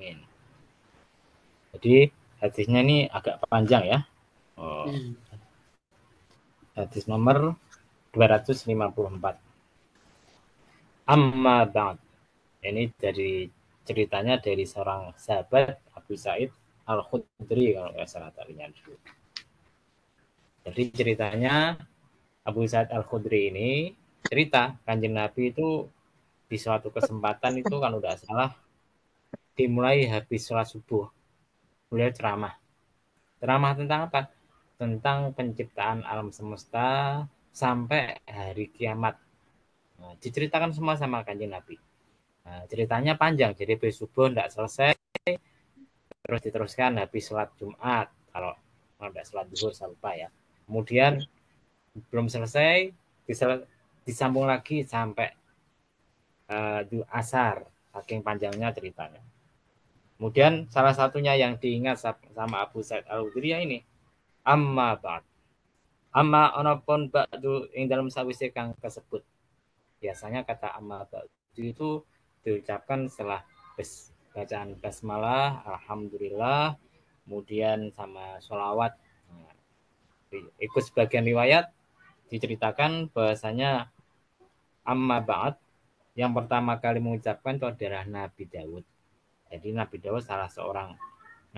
Amin. Jadi hadisnya ini agak panjang ya. Hadis nomor 254. Amma ba'd. Ini dari ceritanya dari seorang sahabat Abu Sa'id Al-Khudri kalau nggak salah tadinya. Jadi ceritanya Abu Sa'id Al-Khudri ini cerita Kanjeng Nabi itu di suatu kesempatan itu kan udah salah dimulai habis sholat subuh. Beliau ceramah. Ceramah tentang apa? Tentang penciptaan alam semesta sampai hari kiamat. Nah, diceritakan semua sama Kanjeng Nabi. Nah, ceritanya panjang, jadi habis subuh tidak selesai, terus diteruskan habis sholat Jumat. Kalau tidak sholat zuhur, saya lupa ya. Kemudian belum selesai, disambung lagi sampai asar, saking panjangnya ceritanya. Kemudian salah satunya yang diingat sama Abu Sa'id Al-Khudri ini, amma ba'd. Amma onopon ba'du yang dalam sawise kang tersebut. Biasanya kata amma ba'du itu diucapkan setelah bacaan basmalah, alhamdulillah, kemudian sama sholawat. Nah, ikut sebagian riwayat diceritakan bahwasanya amma ba'd yang pertama kali mengucapkan itu adalah Nabi Daud. Jadi Nabi Daud salah seorang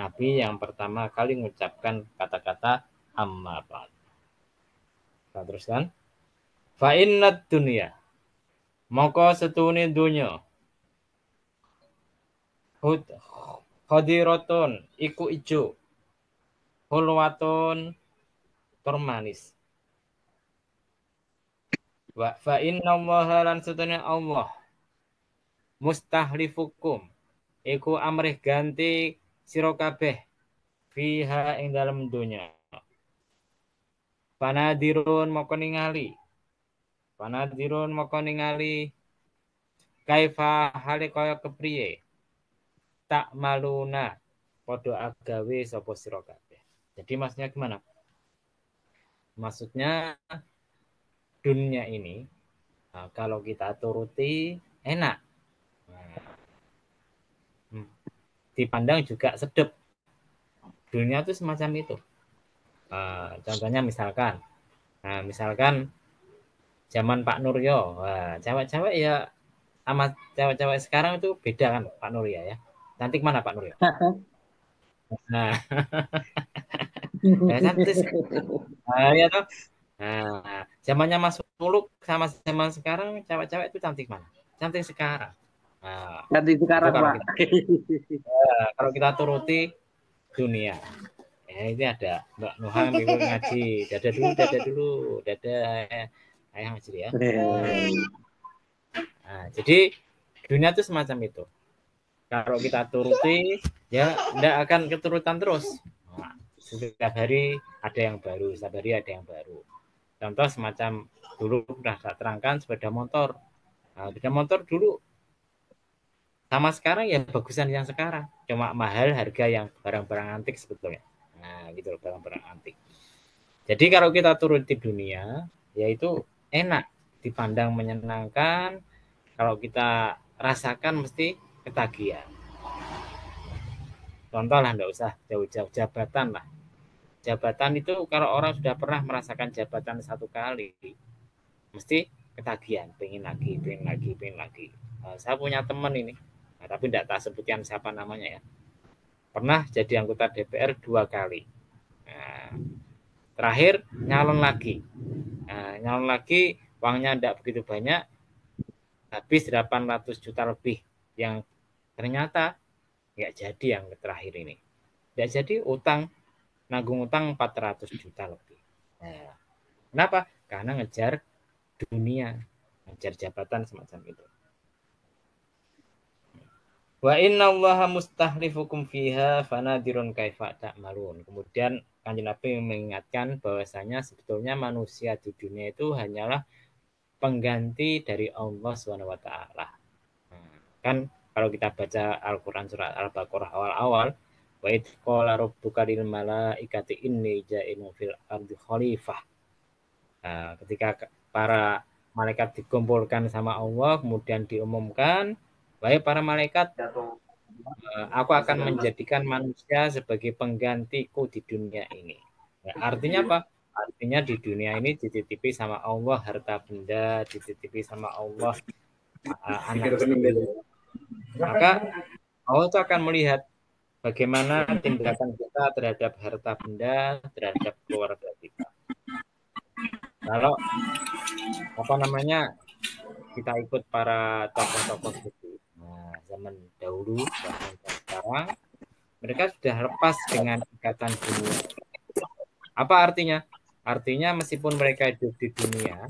Nabi yang pertama kali mengucapkan kata-kata amma ba'd. Kita teruskan. Fa innad dunya maka setune dunya khadiratun iku ijo hulwatun termanis. Wa fa inna allaha lan setune Allah mustahlifukum iku amrih ganti sira kabeh fiha ing dalam dunya. Panadirun moko ningali. Panadirun moko ningali kaifa hale kaya kepriye tak maluna padha agawe sapa sira kabeh. Jadi maksudnya gimana? Maksudnya dunia ini kalau kita turuti enak. Dipandang juga sedep. Dunia itu semacam itu. Contohnya misalkan zaman Pak Nuryo, cewek-cewek ya sama cewek-cewek sekarang itu beda kan Pak Nuryo ya. Cantik mana Pak Nuryo? Nah, ya cantik. Ya toh. Nah, zamannya Mas Muluk sama zaman sekarang cewek-cewek itu cantik mana? Cantik sekarang. Nah, Ganti itu sekarang, Pak. kalau kita turuti dunia. Ya, ini ada Mbak Nuhang dulu ngaji. Dada ayah ngaji ya. Nah, jadi dunia itu semacam itu. Kalau kita turuti, ya tidak akan keturutan terus. Nah, setiap hari ada yang baru, setiap hari ada yang baru. Contoh semacam dulu sudah saya terangkan sepeda motor. Nah, sepeda motor dulu sama sekarang ya bagusan yang sekarang. Cuma mahal harga yang barang-barang antik sebetulnya. Nah, gitu loh barang-barang antik. Jadi kalau kita turun di dunia, yaitu enak, dipandang menyenangkan. Kalau kita rasakan mesti ketagihan. Contoh lah, nggak usah jauh-jauh jabatan lah. Jabatan itu kalau orang sudah pernah merasakan jabatan satu kali, mesti ketagihan, pengen lagi, pengen lagi, pengen lagi. Saya punya teman ini, tapi tidak tak sebutkan siapa namanya ya. Pernah jadi anggota DPR 2 kali. Nah, terakhir nyalon lagi. Nyalon lagi, uangnya tidak begitu banyak, habis 800 juta lebih. Yang ternyata nggak jadi yang terakhir ini. Nggak jadi utang, nanggung utang 400 juta lebih. Nah, kenapa? Karena ngejar dunia, ngejar jabatan semacam itu. Wa inna allaha mustahlifukum fiha fanadirun kaifa ta'malun. Kemudian Kanjeng Nabi mengingatkan bahwasanya sebetulnya manusia di dunia itu hanyalah pengganti dari Allah Subhanahu wa taala. Kan kalau kita baca Al-Qur'an surat Al-Baqarah awal-awal, wa id qala rabbuka lil malaikati inni ja'ilun fil ardi khalifah. Nah, ketika para malaikat dikumpulkan sama Allah, kemudian diumumkan, wahai para malaikat, aku akan menjadikan manusia sebagai penggantiku di dunia ini. Ya, artinya apa? Artinya di dunia ini dititipi sama Allah harta benda, dititipi sama Allah anak istri. Maka Allah itu akan melihat bagaimana tindakan kita terhadap harta benda, terhadap keluarga kita. Kalau apa namanya kita ikut para tokoh-tokoh itu, nah, zaman dahulu bahkan sekarang mereka sudah lepas dengan ikatan dunia. Apa artinya? Artinya meskipun mereka hidup di dunia,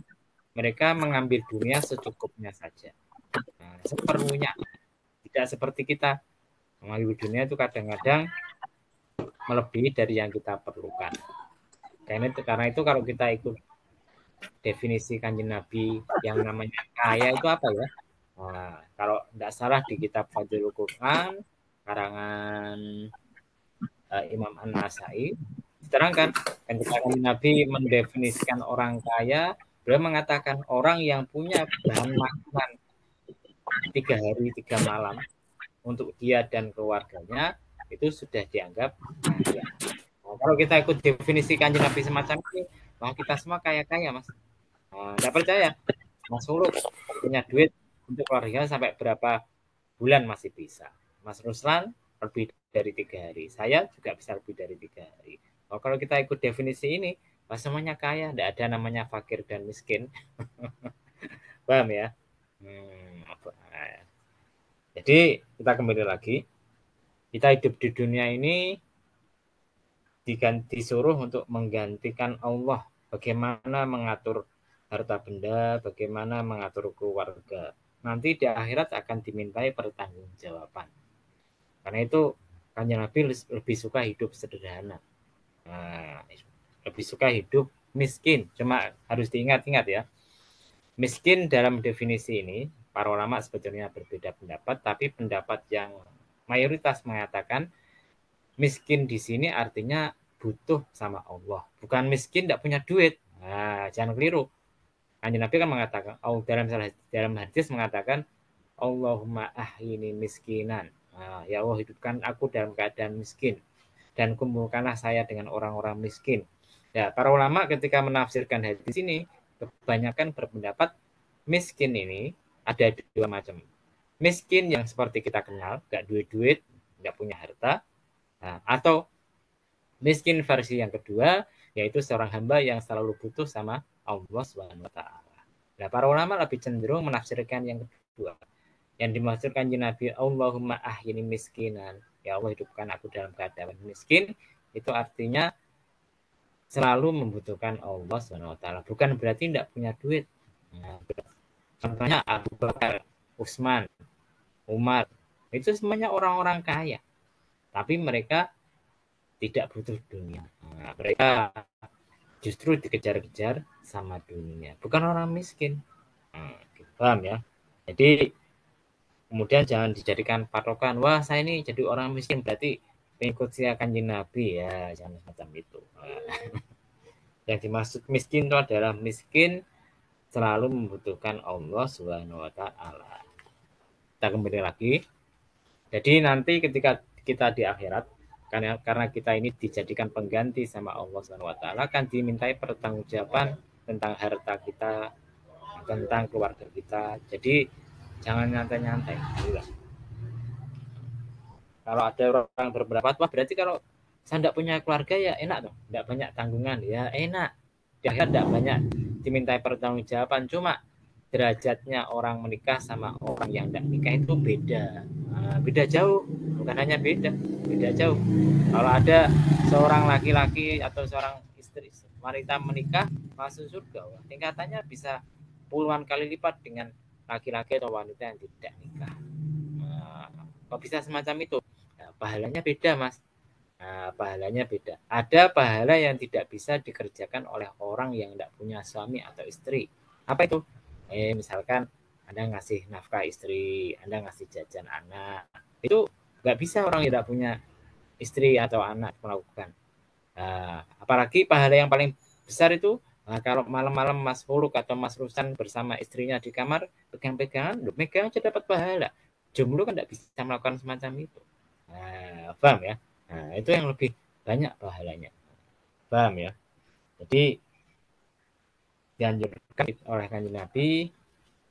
mereka mengambil dunia secukupnya saja. Nah, seperlunya. Tidak seperti kita mengambil dunia itu kadang-kadang melebihi dari yang kita perlukan. Karena itu kalau kita ikut definisi Kanjeng Nabi yang namanya kaya itu apa ya? Nah, kalau tidak salah di kitab Fadlul Quran karangan Imam An-Nasai diterangkan ketika Nabi mendefinisikan orang kaya, beliau mengatakan orang yang punya bahan makanan 3 hari 3 malam untuk dia dan keluarganya itu sudah dianggap kaya. Nah, kalau kita ikut definisi Kanjeng Nabi semacam ini, wah kita semua kaya-kaya mas. Tidak percaya, Mas Huluk punya duit untuk keluarga sampai berapa bulan masih bisa. Mas Ruslan lebih dari 3 hari. Saya juga bisa lebih dari 3 hari. Oh, kalau kita ikut definisi ini, pas semuanya kaya, tidak ada namanya fakir dan miskin. Paham ya? Apa? Jadi kita kembali lagi. Kita hidup di dunia ini disuruh untuk menggantikan Allah. Bagaimana mengatur harta benda, bagaimana mengatur keluarga. Nanti di akhirat akan dimintai pertanggungjawaban. Karena itu Kanjeng Nabi lebih suka hidup sederhana. Nah, lebih suka hidup miskin. Cuma harus diingat-ingat ya. Miskin dalam definisi ini, para ulama sebetulnya berbeda pendapat, tapi pendapat yang mayoritas mengatakan miskin di sini artinya butuh sama Allah. Bukan miskin tidak punya duit. Nah, jangan keliru. Kanjeng Nabi kan mengatakan, dalam hadis mengatakan, Allahumma ahyini miskinan. Nah, ya Allah hidupkan aku dalam keadaan miskin dan kumpulkanlah saya dengan orang-orang miskin. Ya, para ulama ketika menafsirkan hadis ini kebanyakan berpendapat miskin ini ada 2 macam. Miskin yang seperti kita kenal, gak duit-duit, gak punya harta, nah, atau miskin versi yang kedua yaitu seorang hamba yang selalu butuh sama Allah Subhanahu wa taala. Nah, para ulama lebih cenderung menafsirkan yang kedua. Yang dimaksudkan Nabi Allahumma ahyini miskinan. Ya Allah hidupkan aku dalam keadaan miskin. Itu artinya selalu membutuhkan Allah Subhanahu wa taala. Bukan berarti tidak punya duit. Nah, contohnya Abu Bakar, Utsman, Umar. Itu semuanya orang-orang kaya. Tapi mereka tidak butuh dunia. Nah, mereka justru dikejar-kejar sama dunia. Bukan orang miskin. Nah, paham ya? Jadi kemudian jangan dijadikan patokan, wah saya ini jadi orang miskin berarti pengikut saya Kanjeng Nabi ya, jangan semacam itu. Yang dimaksud miskin itu adalah miskin selalu membutuhkan Allah Subhanahu wa taala. Kita kembali lagi. Jadi nanti ketika kita di akhirat karena kita ini dijadikan pengganti sama Allah Subhanahu wa taala akan dimintai pertanggungjawaban tentang harta kita, tentang keluarga kita. Jadi jangan nyantai-nyantai. Kalau ada orang berpendapat, wah berarti kalau saya tidak punya keluarga ya enak dong, tidak banyak tanggungan, ya enak. Di akhir tidak banyak dimintai pertanggungjawaban, cuma derajatnya orang menikah sama orang yang tidak nikah itu beda. Nah, beda jauh, bukan hanya beda, beda jauh. Kalau ada seorang laki-laki atau seorang istri wanita menikah masuk surga, wah, tingkatannya bisa puluhan kali lipat dengan laki-laki atau wanita yang tidak nikah. Nah, kok bisa semacam itu? Nah, pahalanya beda, Mas. Nah, pahalanya beda. Ada pahala yang tidak bisa dikerjakan oleh orang yang tidak punya suami atau istri. Apa itu? Misalkan Anda ngasih nafkah istri, Anda ngasih jajan anak. Itu nggak bisa orang yang tidak punya istri atau anak melakukan. Nah, apalagi pahala yang paling besar itu kalau malam-malam Mas Fuluk atau Mas Rusan bersama istrinya di kamar pegang-pegangan, megang aja dapat pahala. Jomblo kan tidak bisa melakukan semacam itu. Nah, paham ya? Nah, itu yang lebih banyak pahalanya. Paham ya? Jadi dianjurkan oleh Kanjeng Nabi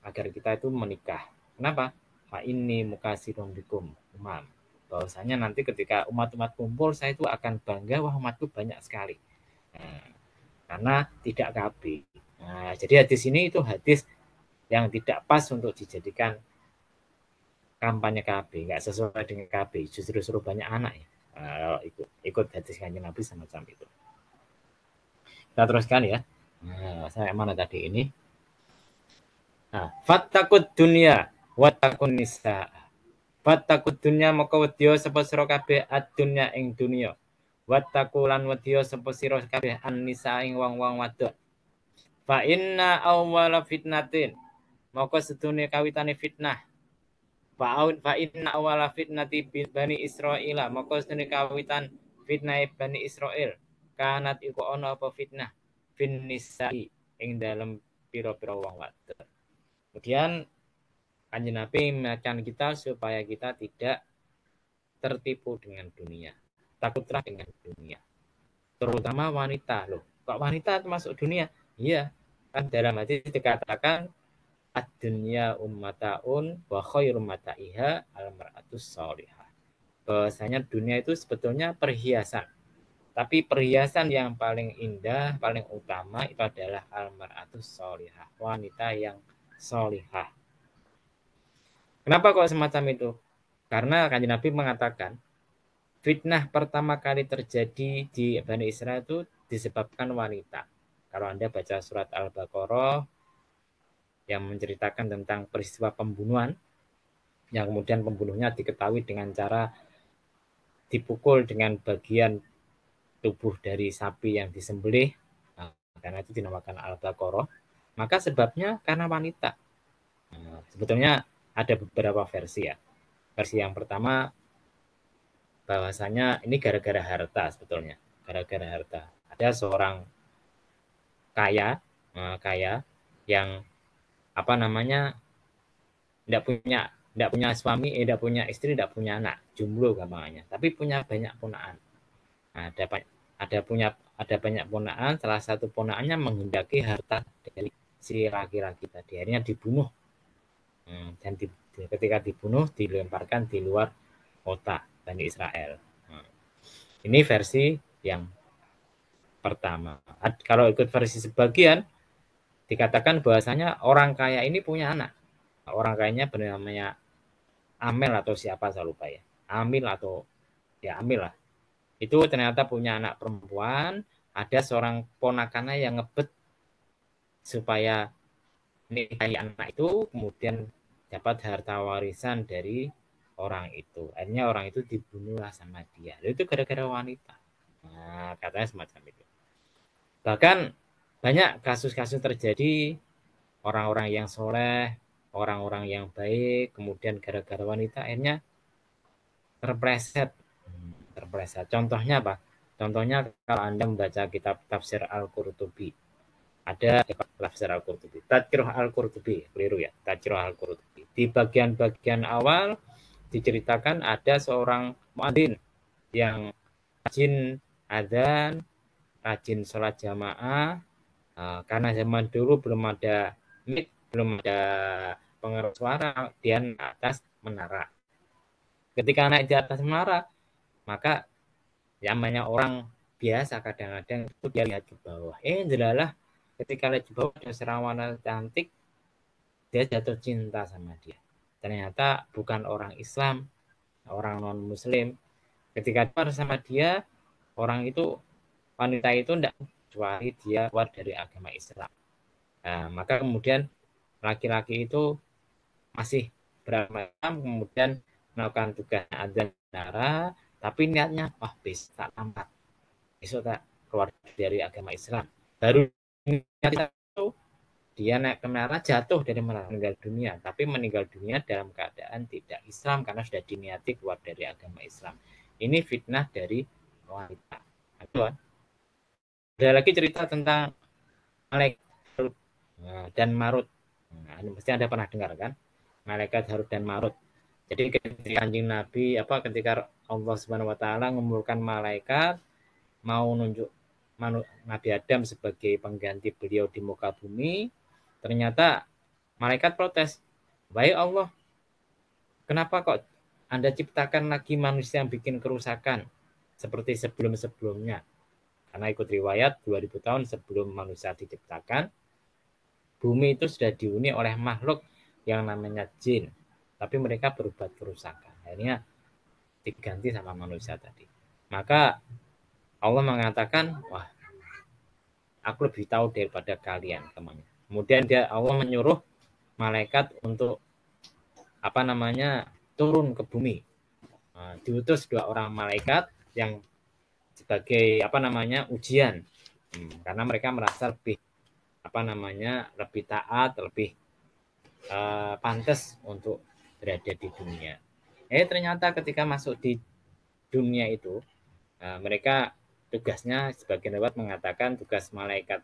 agar kita itu menikah. Kenapa? Fa ini mukasirun bikum umam. Bahwasanya nanti ketika umat-umat kumpul, saya itu akan bangga, wah umatku banyak sekali. Nah, karena tidak KB. Nah, jadi hadis ini itu hadis yang tidak pas untuk dijadikan kampanye KB, nggak sesuai dengan KB, justru suruh banyak anak ya. Nah, ikut hadis Kanjeng Nabi semacam itu. Kita teruskan ya. Nah, saya mana tadi ini? Nah, fattakut dunia watakun nisa. Fattakut dunia maka wedya sapa sira kabeh ad-dunya ing dunya. Wattaku lan wedya sapa sira kabeh an-nisa ing wong-wong wadon. Fa inna awwala fitnatin maka sedune kawitane fitnah. Fa inna awwala fitnati bani Israil maka sedune kawitan fitnah bani Israil. Kanat iku ana apa fitnah fin nisa'i ing dalem pira-pira wong wadon. Kemudian Kanjeng Nabi mengingatkan kita supaya kita tidak tertipu dengan dunia. Takutlah dengan dunia. Terutama wanita loh. Kok wanita termasuk dunia? Iya. Kan dalam hadis dikatakan ad-dunya ummataun wa khairu mata'iha al-mar'atus sholihah. Bahwasanya dunia itu sebetulnya perhiasan. Tapi perhiasan yang paling indah, paling utama itu adalah al-mar'atus sholihah. Wanita yang sholihah. Kenapa kok semacam itu? Karena Kanjeng Nabi mengatakan fitnah pertama kali terjadi di Bani Israel itu disebabkan wanita. Kalau Anda baca surat Al-Baqarah yang menceritakan tentang peristiwa pembunuhan, yang kemudian pembunuhnya diketahui dengan cara dipukul dengan bagian tubuh dari sapi yang disembelih, nah, karena itu dinamakan Al-Baqarah, maka sebabnya karena wanita. Nah, sebetulnya ada beberapa versi ya. Versi yang pertama bahwasanya ini gara-gara harta sebetulnya, gara-gara harta. Ada seorang kaya yang apa namanya tidak punya suami, tidak punya istri, tidak punya anak, jomblo gampangnya, tapi punya banyak ponaan. Nah, ada banyak ponaan, salah satu ponaannya menghendaki harta dari si laki-laki tadi, akhirnya dibunuh. Dan ketika dibunuh dilemparkan di luar kota Bani Israel. Ini versi yang pertama. Kalau ikut versi sebagian dikatakan bahwasanya orang kaya ini punya anak. Orang kayanya bernamanya Amel atau siapa saya lupa ya. Amil atau ya Amil lah. Itu ternyata punya anak perempuan, ada seorang ponakannya yang ngebet supaya nikahi anak itu, kemudian dapat harta warisan dari orang itu. Akhirnya orang itu dibunuhlah sama dia. Itu gara-gara wanita. Nah, katanya semacam itu. Bahkan banyak kasus-kasus terjadi orang-orang yang soleh, orang-orang yang baik, kemudian gara-gara wanita akhirnya terpleset. Terpleset. Contohnya apa? Contohnya kalau Anda membaca kitab Tafsir Al-Qurtubi, ada tafsir Al-Qurtubi, Tadkirah Al-Qurtubi, keliru ya, Tadkirah Al-Qurtubi. Di bagian-bagian awal diceritakan ada seorang muadzin yang rajin adzan, rajin sholat jamaah, karena zaman dulu belum ada mic, belum ada pengeras suara, dia atas menara. Ketika naik di atas menara, maka yang banyak orang biasa kadang-kadang itu dia lihat ke bawah. Jelalah ketika lihat ke bawah ada seorang wanita cantik, dia jatuh cinta sama dia. Ternyata bukan orang Islam, orang non-Muslim. Ketika bersama dia, orang itu, wanita itu tidak kecuali dia keluar dari agama Islam. Nah, maka kemudian laki-laki itu masih beragama, kemudian melakukan tugas adzan menara, tapi niatnya wah bisa tamat, besok tak keluar dari agama Islam. Baru niat itu dia naik ke menara, jatuh dari menara, meninggal dunia, tapi meninggal dunia dalam keadaan tidak Islam karena sudah diniati keluar dari agama Islam. Ini fitnah dari wanita. Ada lagi cerita tentang malaikat Harut dan Marut. Nah, ini pasti Anda pernah dengar kan? Malaikat Harut dan Marut. Jadi ketika Kanjeng Nabi ketika Allah Subhanahu wa taala mengumpulkan malaikat mau nunjuk Nabi Adam sebagai pengganti beliau di muka bumi, ternyata malaikat protes. Baik Allah, kenapa kok Anda ciptakan lagi manusia yang bikin kerusakan seperti sebelum-sebelumnya? Karena ikut riwayat 2000 tahun sebelum manusia diciptakan, bumi itu sudah dihuni oleh makhluk yang namanya jin. Tapi mereka berbuat kerusakan. Akhirnya diganti sama manusia tadi. Maka Allah mengatakan, wah, aku lebih tahu daripada kalian temannya. Kemudian Allah menyuruh malaikat untuk turun ke bumi. Diutus 2 orang malaikat yang sebagai ujian. Karena mereka merasa lebih lebih taat, lebih pantas untuk berada di dunia. Ternyata ketika masuk di dunia itu, mereka tugasnya sebagian lewat mengatakan tugas malaikat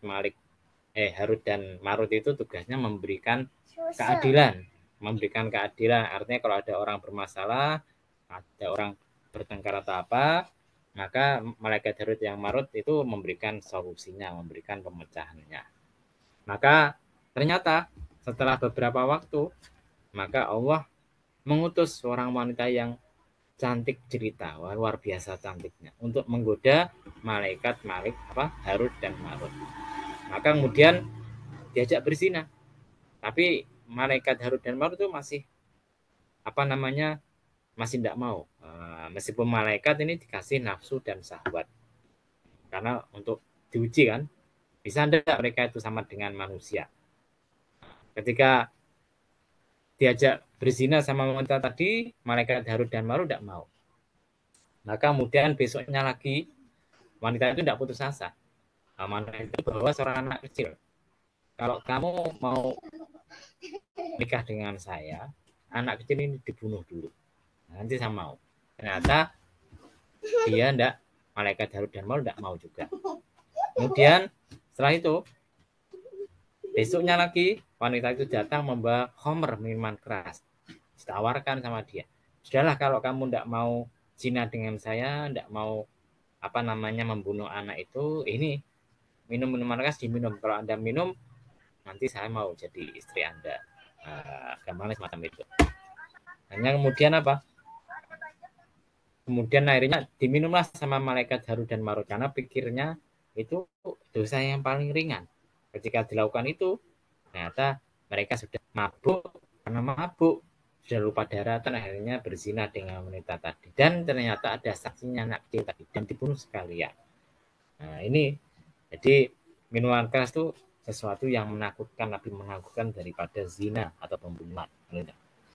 Harut dan Marut itu tugasnya memberikan keadilan. Memberikan keadilan artinya kalau ada orang bermasalah, ada orang bertengkar atau apa, maka malaikat Harut yang Marut itu memberikan solusinya, memberikan pemecahannya. Maka ternyata setelah beberapa waktu, maka Allah mengutus seorang wanita yang cantik cerita, luar biasa cantiknya, untuk menggoda malaikat Harut dan Marut. Maka kemudian diajak berzina, tapi malaikat Harut dan Marut itu masih masih tidak mau, meskipun malaikat ini dikasih nafsu dan syahwat, karena untuk diuji kan, bisa tidak mereka itu sama dengan manusia. Ketika diajak berzina sama wanita tadi, malaikat Harut dan Marut tidak mau. Maka kemudian besoknya lagi wanita itu tidak putus asa. Wanita itu bawa seorang anak kecil. Kalau kamu mau nikah dengan saya, anak kecil ini dibunuh dulu. Nanti saya mau. Ternyata dia tidak, malaikat Harut dan Marut tidak mau juga. Kemudian setelah itu besoknya lagi wanita itu datang membawa khamr, minuman keras. Ditawarkan sama dia. Sudahlah kalau kamu tidak mau zina dengan saya, tidak mau membunuh anak itu, ini minum minuman keras diminum. Kalau Anda minum, nanti saya mau jadi istri Anda. Gambarnya semacam itu. Hanya kemudian kemudian akhirnya diminumlah sama malaikat Harut dan Marut, karena pikirnya itu dosa yang paling ringan. Ketika dilakukan itu, ternyata mereka sudah mabuk, karena mabuk sudah lupa daratan, akhirnya berzina dengan wanita tadi, dan ternyata ada saksinya anak kecil tadi, dan dibunuh sekalian. Nah ini, jadi minuman keras itu sesuatu yang menakutkan, lebih menakutkan daripada zina atau pembunuhan.